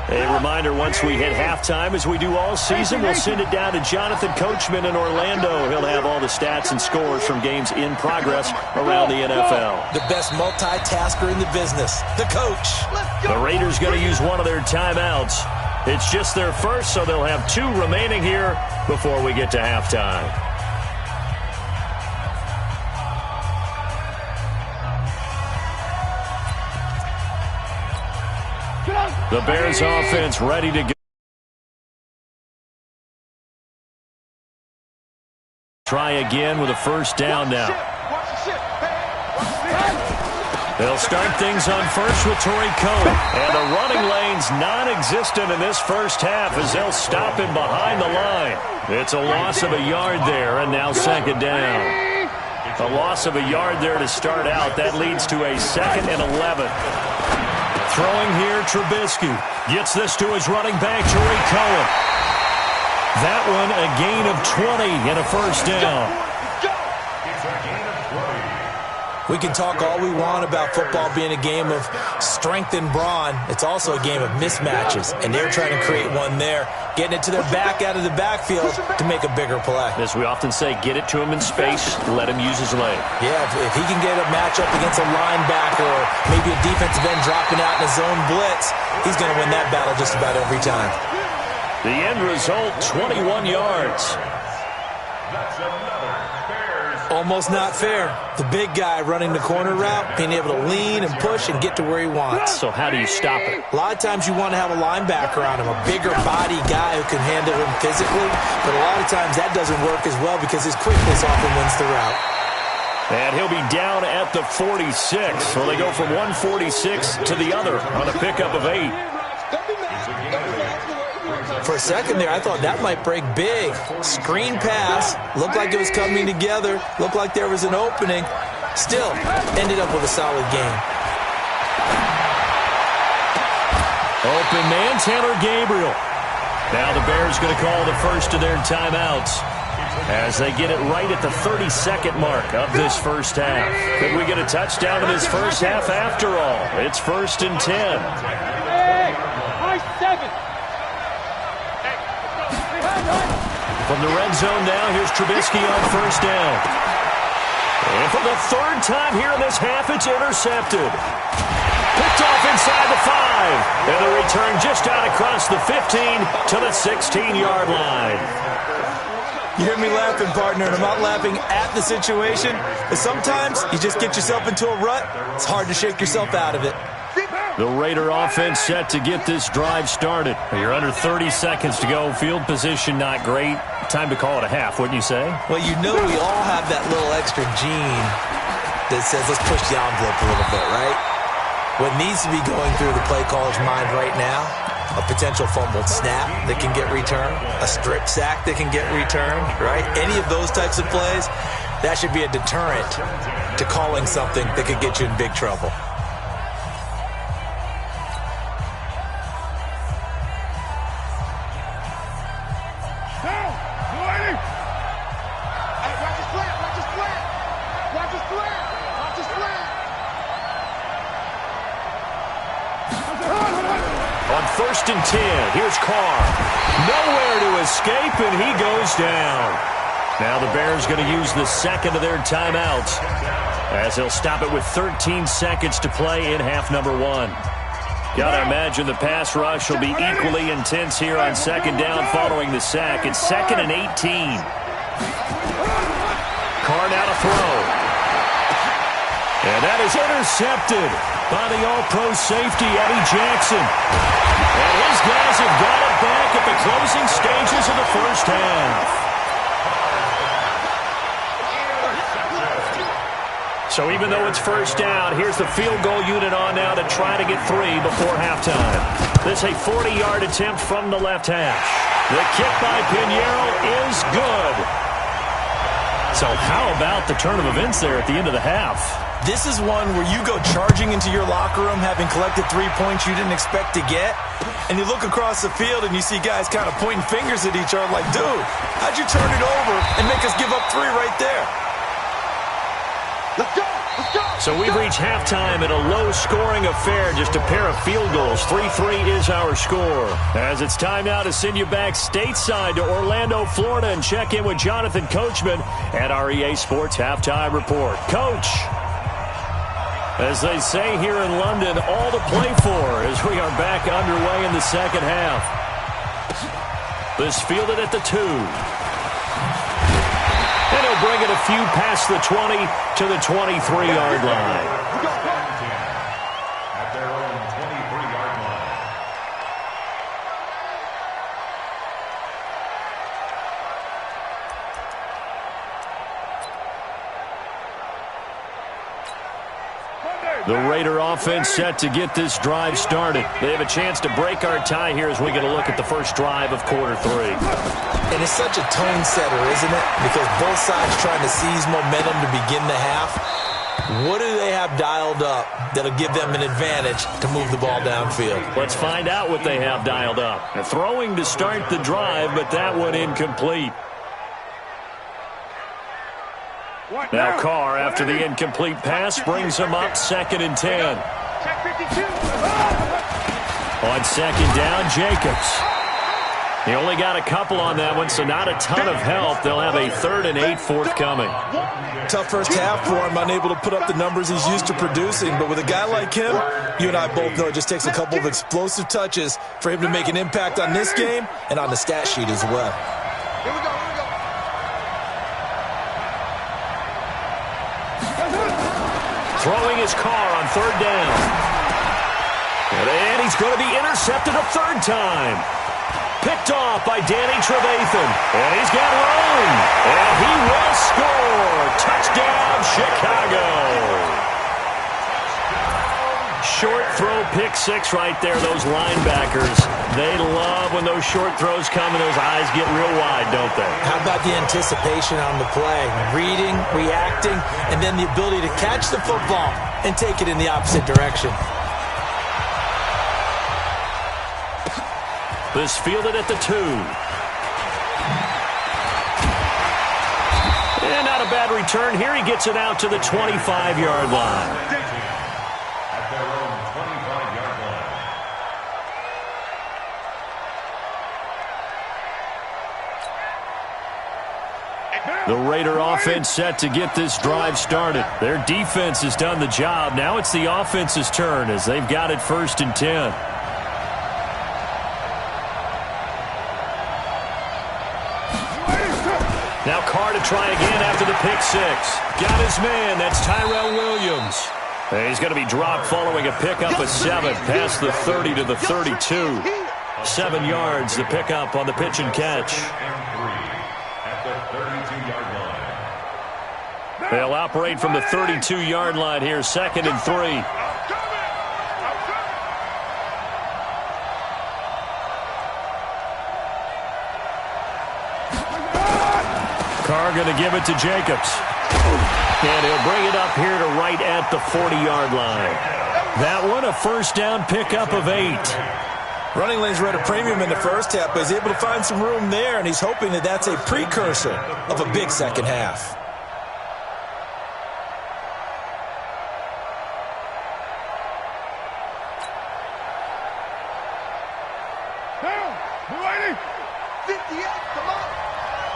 A reminder, once we hit halftime, as we do all season, we'll send it down to Jonathan Coachman in Orlando. He'll have all the stats and scores from games in progress around the NFL. The best multitasker in the business, the coach. The Raiders going to use one of their timeouts. It's just their first, so they'll have 2 remaining here before we get to halftime. The Bears offense ready to go. Try again with a first down now. They'll start things on first with Torrey Cohen. And the running lane's non-existent in this first half as they'll stop him behind the line. It's a loss of a yard there, and now second down. A loss of a yard there to start out. That leads to a 2nd and 11. Throwing here, Trubisky. Gets this to his running back, Torrey Cohen. That one a gain of 20 and a first down. We can talk all we want about football being a game of strength and brawn. It's also a game of mismatches, and they're trying to create one there, getting it to their back out of the backfield to make a bigger play. As we often say, get it to him in space, let him use his leg. Yeah, if he can get a matchup against a linebacker or maybe a defensive end dropping out in a zone blitz, he's going to win that battle just about every time. The end result, 21 yards. Almost not fair. The big guy running the corner route, being able to lean and push and get to where he wants. So how do you stop it? A lot of times you want to have a linebacker on him, a bigger body guy who can handle him physically, but a lot of times that doesn't work as well because his quickness often wins the route. And he'll be down at the 46. So they go from 146 to the other on a pickup of 8. For a second there, I thought that might break big. Screen pass. Looked like it was coming together. Looked like there was an opening. Still, ended up with a solid game. Open man, Taylor Gabriel. Now the Bears going to call the first of their timeouts as they get it right at the 32nd mark of this first half. Could we get a touchdown in this first half after all? It's 1st and 10. From the red zone now, here's Trubisky on first down. And for the 3rd time here in this half, it's intercepted. Picked off inside the 5. And the return just out across the 15 to the 16-yard line. You hear me laughing, partner, and I'm not laughing at the situation. But sometimes you just get yourself into a rut. It's hard to shake yourself out of it. The Raider offense set to get this drive started. You're under 30 seconds to go. Field position not great. Time to call it a half, wouldn't you say? Well, you know we all have that little extra gene that says let's push the envelope a little bit, right? What needs to be going through the play caller's mind right now, a potential fumbled snap that can get returned, a strip sack that can get returned, right? Any of those types of plays, that should be a deterrent to calling something that could get you in big trouble. On 1st and 10, here's Carr. Nowhere to escape, and he goes down. Now the Bears going to use the 2nd of their timeouts as they'll stop it with 13 seconds to play in half number 1. Gotta imagine the pass rush will be equally intense here on 2nd down following the sack. It's 2nd and 18. Carr now to throw. And that is intercepted by the all-pro safety, Eddie Jackson. And his guys have got it back at the closing stages of the first half. So even though it's first down, here's the field goal unit on now to try to get 3 before halftime. This is a 40-yard attempt from the left hash. The kick by Pinheiro is good. So how about the turn of events there at the end of the half? This is one where you go charging into your locker room having collected 3 points you didn't expect to get, and you look across the field and you see guys kind of pointing fingers at each other like, dude, how'd you turn it over and make us give up 3 right there? Let's go! Let's go! So we've reached halftime in a low-scoring affair, just a pair of field goals. 3-3 is our score. As it's time now to send you back stateside to Orlando, Florida, and check in with Jonathan Coachman at our EA Sports Halftime Report. Coach, as they say here in London, all to play for as we are back underway in the second half. This fielded at the 2. And he'll bring it a few past the 20 to the 23-yard line. At their own 23-yard line. The Raider offense set to get this drive started. They have a chance to break our tie here as we get a look at the first drive of quarter 3. And it's such a tone setter, isn't it? Because both sides trying to seize momentum to begin the half. What do they have dialed up that'll give them an advantage to move the ball downfield? Let's find out what they have dialed up. They're throwing to start the drive, but that one incomplete. Now Carr, after the incomplete pass, brings him up 2nd and 10. On 2nd down, Jacobs. He only got a couple on that one, so not a ton of help. They'll have a 3rd and 8 forthcoming. Tough first half for him, unable to put up the numbers he's used to producing. But with a guy like him, you and I both know it just takes a couple of explosive touches for him to make an impact on this game and on the stat sheet as well. Here we go. Throwing his Carr on 3rd down. And he's going to be intercepted a 3rd time. Picked off by Danny Trevathan. And he's got room. And he will score. Touchdown, Chicago. Short throw, pick 6 right there. Those linebackers, they love when those short throws come and those eyes get real wide, don't they? How about the anticipation on the play? Reading, reacting, and then the ability to catch the football and take it in the opposite direction. This fielded at the 2. And not a bad return here. He gets it out to the 25-yard line. At their own 25-yard line. The Raider offense set to get this drive started. Their defense has done the job. Now it's the offense's turn as they've got it 1st and 10. Now Carr to try again after the pick 6. Got his man. That's Tyrell Williams. And he's going to be dropped following a pickup of 7 past the 30 to the 32. 7 yards, the pickup on the pitch and catch. At the 32-yard line. They'll operate from the 32-yard line here, 2nd and 3. Carr going to give it to Jacobs. And he'll bring it up here to right at the 40-yard line. That one, a 1st down pickup of 8. Running lanes were at a premium in the first half, but he's able to find some room there, and he's hoping that that's a precursor of a big second half.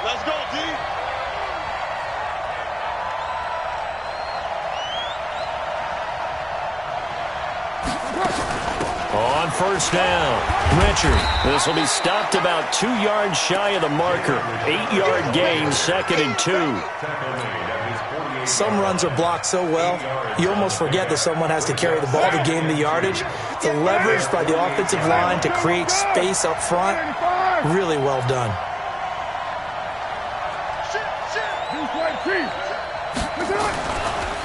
Let's go, D. On 1st down, Richard. This will be stopped about 2 yards shy of the marker. 8-yard gain, 2nd and 2. Some runs are blocked so well, you almost forget that someone has to carry the ball to gain the yardage. The leverage by the offensive line to create space up front, really well done.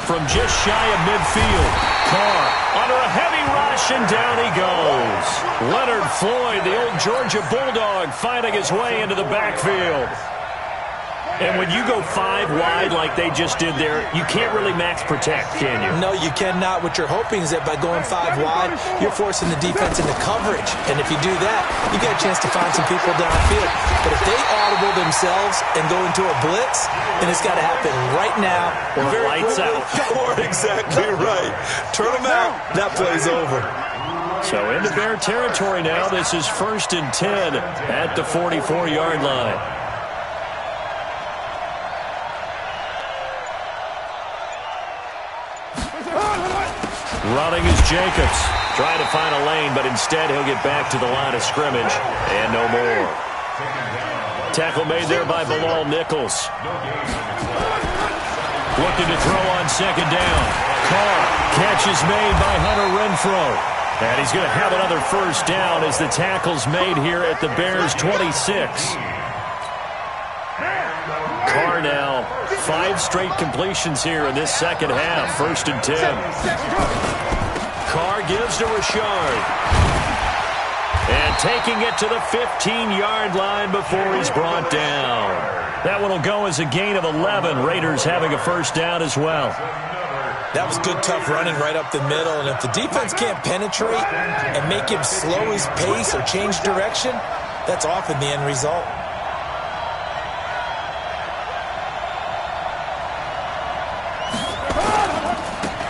From just shy of midfield, Carr under a heavy rush, and down he goes. Leonard Floyd, the old Georgia Bulldog, finding his way into the backfield. And when you go 5 wide like they just did there, you can't really max protect, can you? No, you cannot. What you're hoping is that by going 5 wide, you're forcing the defense into coverage. And if you do that, you get a chance to find some people downfield. But if they audible themselves and go into a blitz, then it's got to happen right now. Or lights out. Or exactly right. Turn them out. That play's over. So into Bear territory now. This is 1st and 10 at the 44-yard line. Running is Jacobs. Trying to find a lane, but instead he'll get back to the line of scrimmage. And no more. Tackle made there by Bilal Nichols. Looking to throw on 2nd down. Carr. Catch is made by Hunter Renfrow. And he's going to have another 1st down as the tackle's made here at the Bears' 26. Carr now 5 straight completions here in this second half. 1st and 10. Carr gives to Rashard. And taking it to the 15-yard line before he's brought down. That one will go as a gain of 11. Raiders having a 1st down as well. That was good, tough running right up the middle. And if the defense can't penetrate and make him slow his pace or change direction, that's often the end result.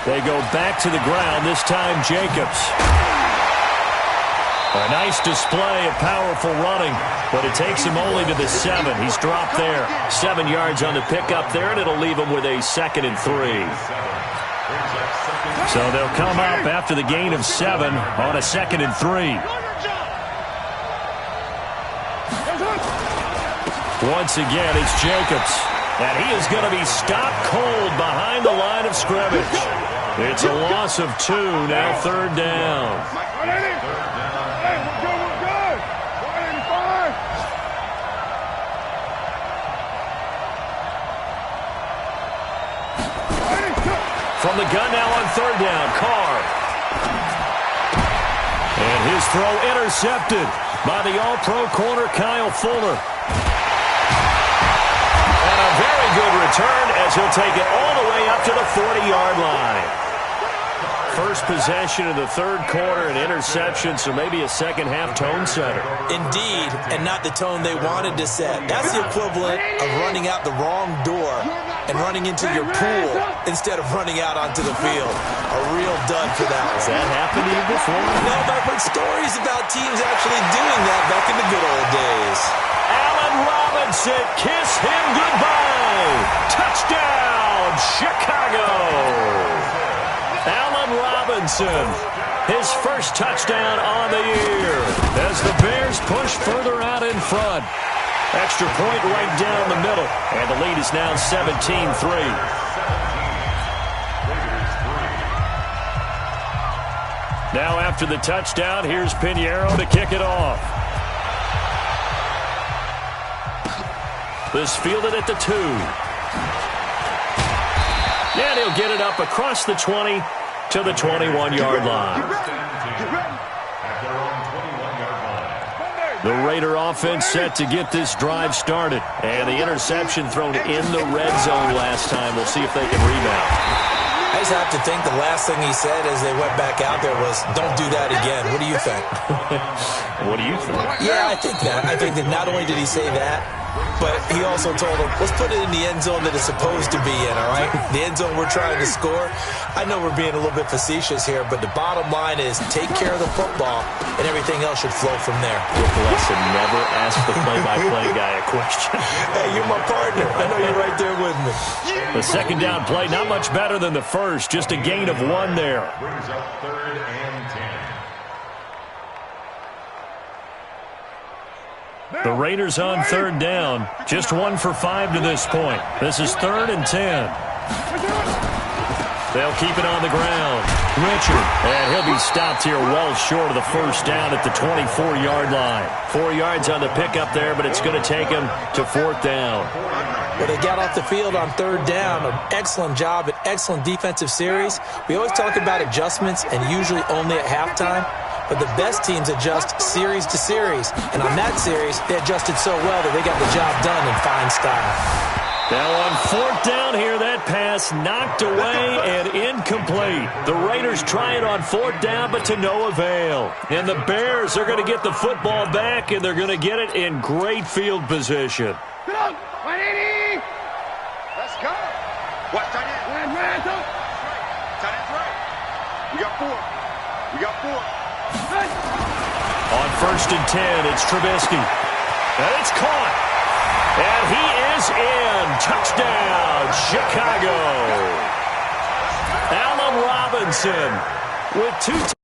They go back to the ground, this time Jacobs. A nice display of powerful running, but it takes him only to the 7. He's dropped there. 7 yards on the pickup there, and it'll leave him with a 2nd and 3. So they'll come up after the gain of 7 on a 2nd and 3. Once again, it's Jacobs. And he is going to be stopped cold behind the line of scrimmage. It's a loss of 2, now 3rd down. From the gun now on 3rd down, Carr. And his throw intercepted by the All-Pro corner, Kyle Fuller. And a very good return as he'll take it all the way up to the 40-yard line. First possession of the 3rd quarter, an interception, so maybe a second-half tone setter. Indeed, and not the tone they wanted to set. That's the equivalent of running out the wrong door and running into your pool instead of running out onto the field. A real dud for that one. Has that happened to you before? No, but I've heard stories about teams actually doing that back in the good old days. Allen Robinson, kiss him goodbye. Touchdown, Chicago. Allen Robinson, his 1st touchdown on the year as the Bears push further out in front. Extra point right down the middle, and the lead is now 17-3. Now after the touchdown, here's Pinheiro to kick it off. This fielded at the 2. And he'll get it up across the 20 to the 21-yard line. The Raider offense set to get this drive started. And the interception thrown in the red zone last time. We'll see if they can rebound. I just have to think the last thing he said as they went back out there was, don't do that again. What do you think? What do you think? Yeah, I think that. I think that not only did he say that, but he also told them, let's put it in the end zone that it's supposed to be in, all right? The end zone we're trying to score. I know we're being a little bit facetious here, but the bottom line is take care of the football, and everything else should flow from there. Good lesson. Never ask the play-by-play guy a question. Hey, you're my partner. I know you're right there with me. The 2nd down play, not much better than the 1st. Just a gain of 1 there. Brings up 3rd and 10. The Raiders on 3rd down. Just 1 for 5 to this point. This is 3rd and 10. They'll keep it on the ground. Richard, and he'll be stopped here well short of the 1st down at the 24-yard line. 4 yards on the pickup there, but it's going to take him to 4th down. Well, they got off the field on 3rd down. An excellent job, an excellent defensive series. We always talk about adjustments, and usually only at halftime. but the best teams adjust series to series. And on that series, they adjusted so well that they got the job done in fine style. Now on 4th down here, that pass knocked away and incomplete. The Raiders try it on 4th down, but to no avail. And the Bears are going to get the football back, and they're going to get it in great field position. Get out! 180! Let's go! Watch tight end. Right. Tight end's right. We got 4. On 1st and 10, it's Trubisky. And it's caught. And he is in. Touchdown, Chicago. Allen Robinson with 2